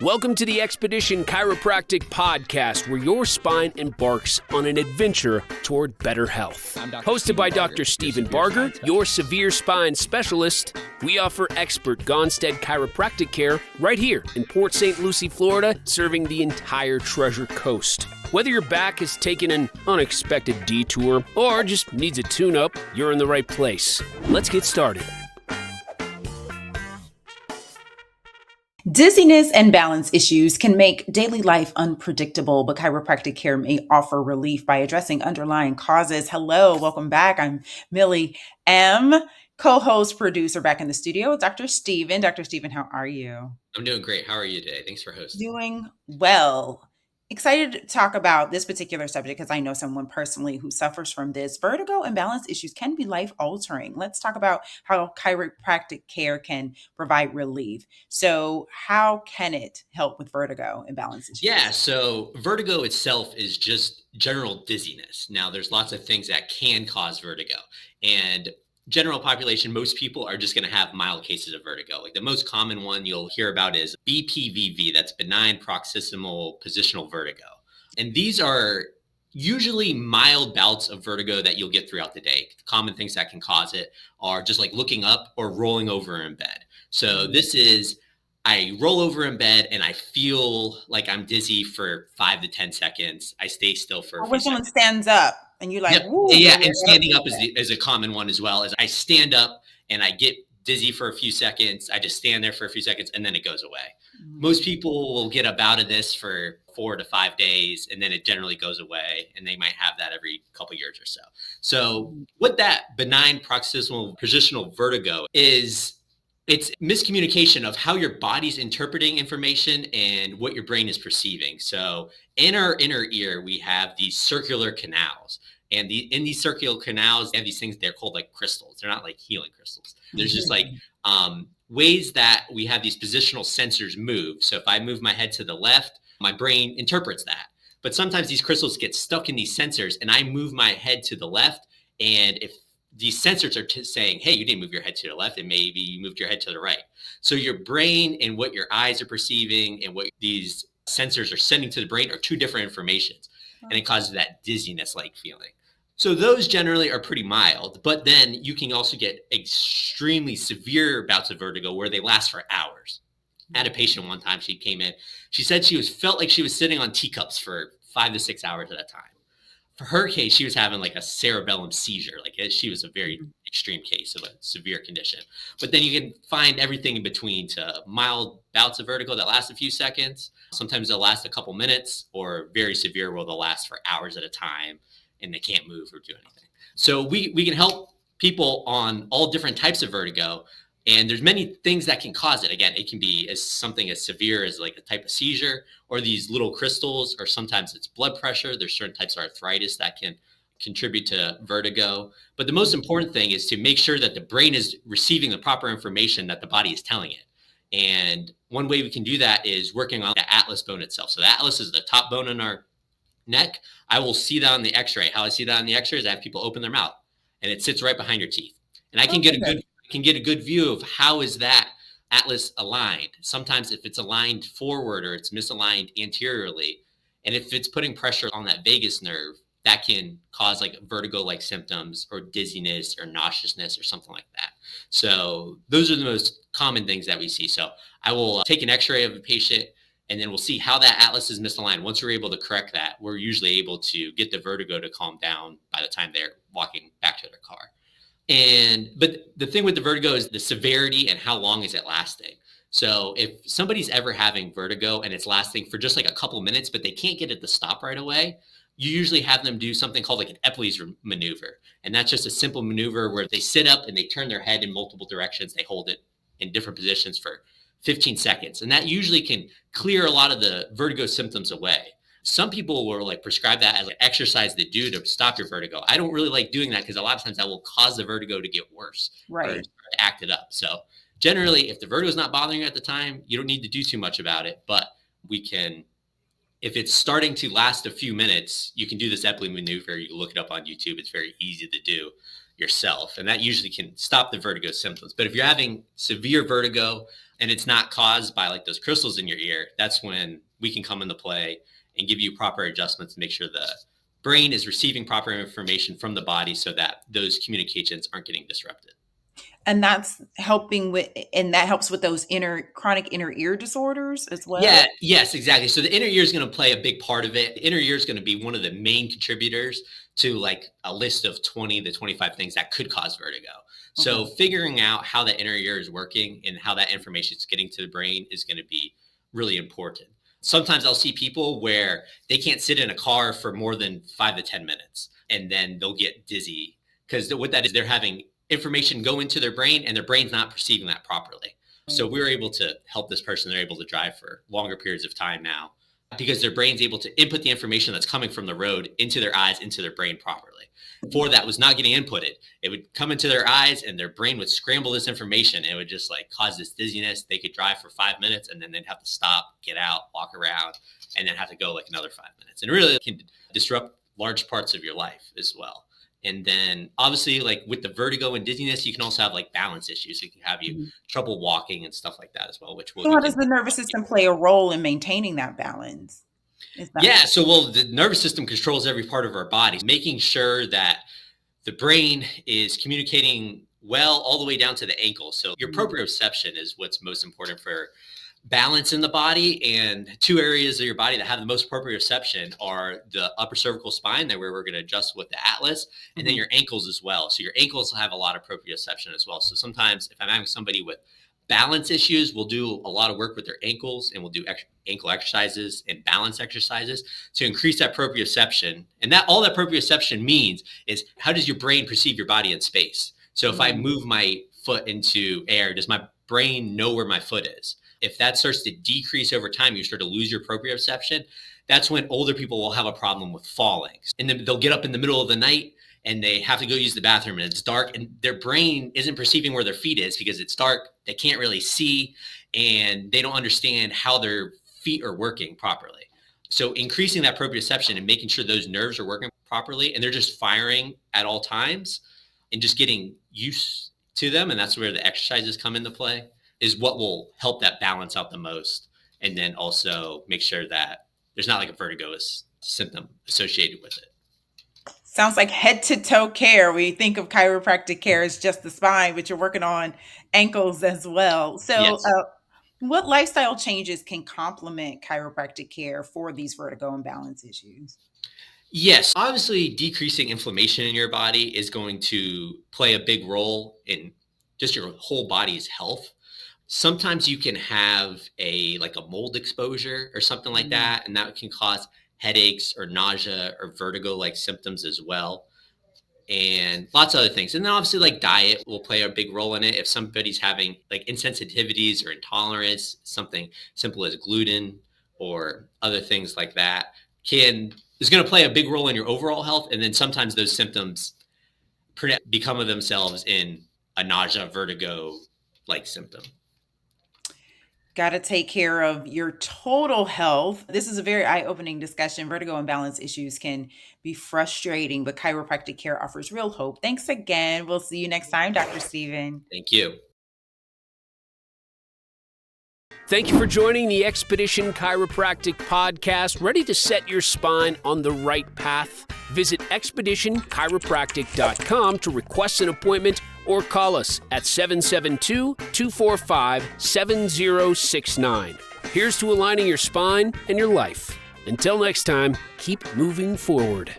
Welcome to the Expedition Chiropractic podcast, where your spine embarks on an adventure toward better health. Hosted by Dr. Stephen Barger, your severe spine specialist, we offer expert Gonstead chiropractic care right here in Port St. Lucie, Florida, serving the entire Treasure Coast. Whether your back has taken an unexpected detour or just needs a tune-up, you're in the right place. Let's get started. Dizziness and balance issues can make daily life unpredictable, but chiropractic care may offer relief by addressing underlying causes. Hello, welcome back. I'm Millie M., co-host, producer, back in the studio with Dr. Stephen. Dr. Stephen, how are you? I'm doing great. How are you today? Thanks for hosting. Doing well. Excited to talk about this particular subject because I know someone personally who suffers from this. Vertigo and balance issues can be life-altering. Let's talk about how chiropractic care can provide relief. So how can it help with vertigo and balance issues? Yeah, so vertigo itself is just general dizziness. Now, there's lots of things that can cause vertigo. And general population, most people are just going to have mild cases of vertigo. Like the most common one you'll hear about is BPPV, that's benign paroxysmal positional vertigo. And these are usually mild bouts of vertigo that you'll get throughout the day. Common things that can cause it are just like looking up or rolling over in bed. So this is, I roll over in bed and I feel like I'm dizzy for 5 to 10 seconds. I stay still for a few when someone seconds. Stands up and you like, Yep. woo. Yeah, and standing up is a common one as well. As I stand up and I get dizzy for a few seconds, I just stand there for a few seconds and then it goes away. Most people will get a bout of this for 4 to 5 days and then it generally goes away, and they might have that every couple years or so. So what that benign paroxysmal positional vertigo is, it's miscommunication of how your body's interpreting information and what your brain is perceiving. So in our inner ear, we have these circular canals. And in these circular canals, they have these things, they're called like crystals. They're not like healing crystals. There's just like ways that we have these positional sensors move. So if I move my head to the left, my brain interprets that. But sometimes these crystals get stuck in these sensors and I move my head to the left. And if these sensors are saying, hey, you didn't move your head to the left, and maybe you moved your head to the right. So your brain and what your eyes are perceiving and what these sensors are sending to the brain are two different informations. And it causes that dizziness-like feeling. So those generally are pretty mild, but then you can also get extremely severe bouts of vertigo where they last for hours. I had a patient one time, she came in, she said she felt like she was sitting on teacups for 5 to 6 hours at a time. For her case, she was having like a cerebellum seizure. Like she was a very extreme case of a severe condition. But then you can find everything in between to mild bouts of vertigo that last a few seconds. Sometimes they'll last a couple minutes, or very severe where they'll last for hours at a time and they can't move or do anything. So we can help people on all different types of vertigo. And there's many things that can cause it. Again, it can be as something as severe as like a type of seizure, or these little crystals, or sometimes it's blood pressure. There's certain types of arthritis that can contribute to vertigo. But the most important thing is to make sure that the brain is receiving the proper information that the body is telling it. And one way we can do that is working on the atlas bone itself. So the atlas is the top bone in our neck. I will see that on the x-ray. How I see that on the x-ray is I have people open their mouth and it sits right behind your teeth. And I can get a good view of how is that atlas aligned. Sometimes if it's aligned forward or it's misaligned anteriorly, and if it's putting pressure on that vagus nerve, that can cause like vertigo-like symptoms or dizziness or nauseousness or something like that. So those are the most common things that we see. So I will take an x-ray of a patient, and then we'll see how that atlas is misaligned. Once we're able to correct that, we're usually able to get the vertigo to calm down by the time they're walking back to their car. But the thing with the vertigo is the severity and how long is it lasting. So if somebody's ever having vertigo and it's lasting for just like a couple minutes, but they can't get it to stop right away, you usually have them do something called like an Epley's maneuver. And that's just a simple maneuver where they sit up and they turn their head in multiple directions. They hold it in different positions for 15 seconds. And that usually can clear a lot of the vertigo symptoms away. Some people will like prescribe that as an exercise to do to stop your vertigo. I don't really like doing that because a lot of times that will cause the vertigo to get worse, or to act it up. So generally, if the vertigo is not bothering you at the time, you don't need to do too much about it. But we can, if it's starting to last a few minutes, you can do this Epley maneuver. You can look it up on YouTube. It's very easy to do. yourself. And that usually can stop the vertigo symptoms. But if you're having severe vertigo and it's not caused by like those crystals in your ear, that's when we can come into play and give you proper adjustments to make sure the brain is receiving proper information from the body so that those communications aren't getting disrupted. And that's helping with, and that helps with those chronic inner ear disorders as well. Yeah, yes, exactly. So the inner ear is going to play a big part of it. The inner ear is going to be one of the main contributors to like a list of 20 to 25 things that could cause vertigo. Okay. So figuring out how the inner ear is working and how that information is getting to the brain is going to be really important. Sometimes I'll see people where they can't sit in a car for more than 5 to 10 minutes, and then they'll get dizzy because what that is, they're having information go into their brain and their brain's not perceiving that properly. So we're able to help this person. They're able to drive for longer periods of time now because their brain's able to input the information that's coming from the road into their eyes, into their brain properly. Before that was not getting inputted. It would come into their eyes and their brain would scramble this information. It would just like cause this dizziness. They could drive for 5 minutes and then they'd have to stop, get out, walk around, and then have to go like another 5 minutes. And really can disrupt large parts of your life as well. And then obviously like with the vertigo and dizziness, you can also have like balance issues. It can have you trouble walking and stuff like that as well. So how does the nervous system play a role in maintaining that balance? So the nervous system controls every part of our body, making sure that the brain is communicating well all the way down to the ankle. So your proprioception is what's most important for balance in the body. And 2 areas of your body that have the most proprioception are the upper cervical spine, that where we're going to adjust with the atlas, and then your ankles as well. So your ankles have a lot of proprioception as well. So sometimes if I'm having somebody with balance issues, we'll do a lot of work with their ankles, and we'll do ankle exercises and balance exercises to increase that proprioception. And that all that proprioception means is how does your brain perceive your body in space? So if I move my foot into air, does my brain know where my foot is? If that starts to decrease over time, you start to lose your proprioception. That's when older people will have a problem with falling. And then they'll get up in the middle of the night and they have to go use the bathroom and it's dark and their brain isn't perceiving where their feet is because it's dark. They can't really see and they don't understand how their feet are working properly. So increasing that proprioception and making sure those nerves are working properly and they're just firing at all times and just getting used to them. And that's where the exercises come into play, is what will help that balance out the most. And then also make sure that there's not like a vertigo symptom associated with it. Sounds like head to toe care. We think of chiropractic care as just the spine, but you're working on ankles as well. So yes. What lifestyle changes can complement chiropractic care for these vertigo and balance issues? Yes, obviously decreasing inflammation in your body is going to play a big role in just your whole body's health. Sometimes you can have a mold exposure or something like that, and that can cause headaches or nausea or vertigo-like symptoms as well, and lots of other things. And then obviously like diet will play a big role in it. If somebody's having like insensitivities or intolerance, something simple as gluten or other things like that is going to play a big role in your overall health. And then sometimes those symptoms become of themselves in a nausea, vertigo-like symptom. Got to take care of your total health. This is a very eye-opening discussion. Vertigo and balance issues can be frustrating, but chiropractic care offers real hope. Thanks again. We'll see you next time, Dr. Stephen. Thank you. Thank you for joining the Expedition Chiropractic podcast. Ready to set your spine on the right path? Visit expeditionchiropractic.com to request an appointment or call us at 772-245-7069. Here's to aligning your spine and your life. Until next time, keep moving forward.